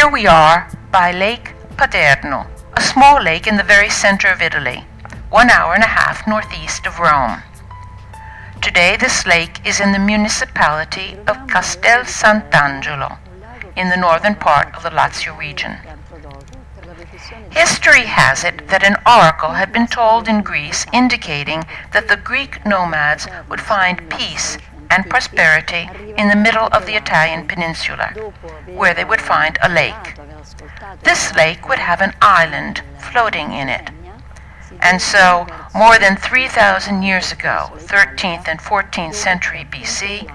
Here we are by Lake Paterno, a small lake in the very center of Italy, 1 hour and a half northeast of Rome. Today this lake is in the municipality of Castel Sant'Angelo, in the northern part of the Lazio region. History has it that an oracle had been told in Greece indicating that the Greek nomads would find peace and prosperity in the middle of the Italian peninsula, where they would find a lake. This lake would have an island floating in it. And so, more than 3,000 years ago, 13th and 14th century BC,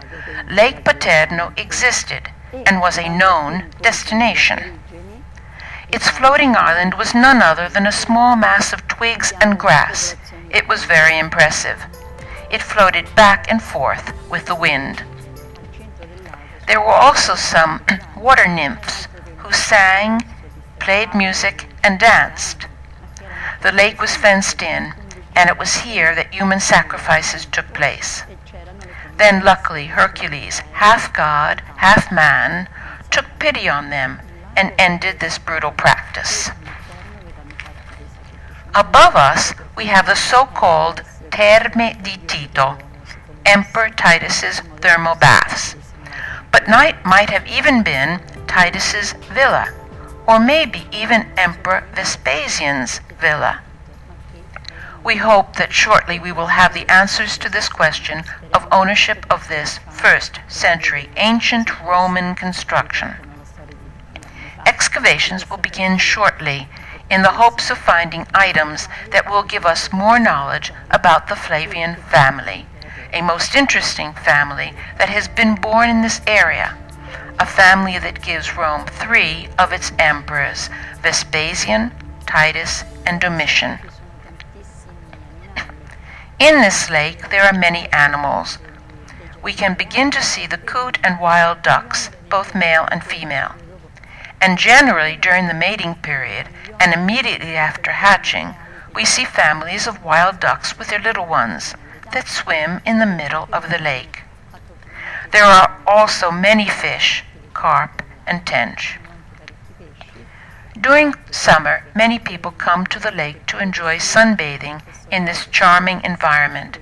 Lake Paterno existed and was a known destination. Its floating island was none other than a small mass of twigs and grass. It was very impressive. It floated back and forth with the wind. There were also some water nymphs who sang, played music, and danced. The lake was fenced in, and it was here that human sacrifices took place. Then luckily Hercules, half god, half man, took pity on them and ended this brutal practice. Above us we have the so-called Terme di Tito, Emperor Titus's thermal baths. But night might have even been Titus's villa, or maybe even Emperor Vespasian's villa. We hope that shortly we will have the answers to this question of ownership of this 1st century ancient Roman construction. Excavations will begin shortly in the hopes of finding items that will give us more knowledge about the Flavian family, a most interesting family that has been born in this area, a family that gives Rome 3 of its emperors, Vespasian, Titus, and Domitian. In this lake there are many animals. We can begin to see the coot and wild ducks, both male and female. And generally during the mating period and immediately after hatching, we see families of wild ducks with their little ones that swim in the middle of the lake. There are also many fish, carp and tench. During summer, many people come to the lake to enjoy sunbathing in this charming environment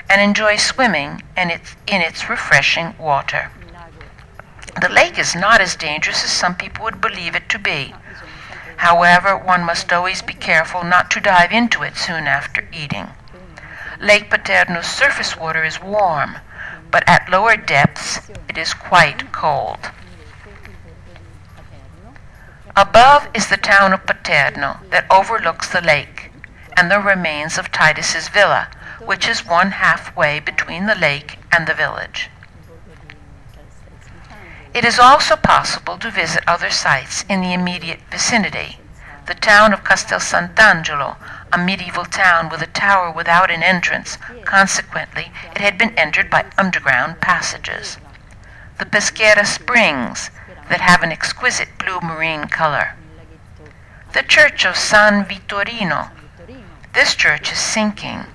and enjoy swimming in its refreshing water. The lake is not as dangerous as some people would believe it to be. However, one must always be careful not to dive into it soon after eating. Lake Paterno's surface water is warm, but at lower depths it is quite cold. Above is the town of Paterno that overlooks the lake, and the remains of Titus's villa, which is one halfway between the lake and the village. It is also possible to visit other sites in the immediate vicinity. The town of Castel Sant'Angelo, a medieval town with a tower without an entrance, consequently it had been entered by underground passages. The Peschiera Springs, that have an exquisite blue marine color. The church of San Vittorino. This church is sinking,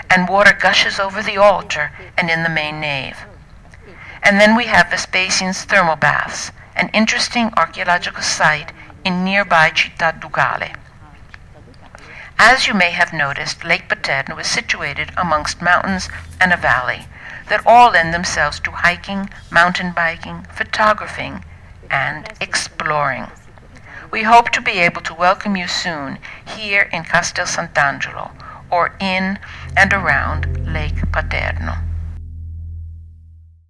and water gushes over the altar and in the main nave. And then we have Vespasian's thermal baths, an interesting archaeological site in nearby Città Ducale. As you may have noticed, Lake Paterno is situated amongst mountains and a valley that all lend themselves to hiking, mountain biking, photographing, and exploring. We hope to be able to welcome you soon here in Castel Sant'Angelo or in and around Lake Paterno.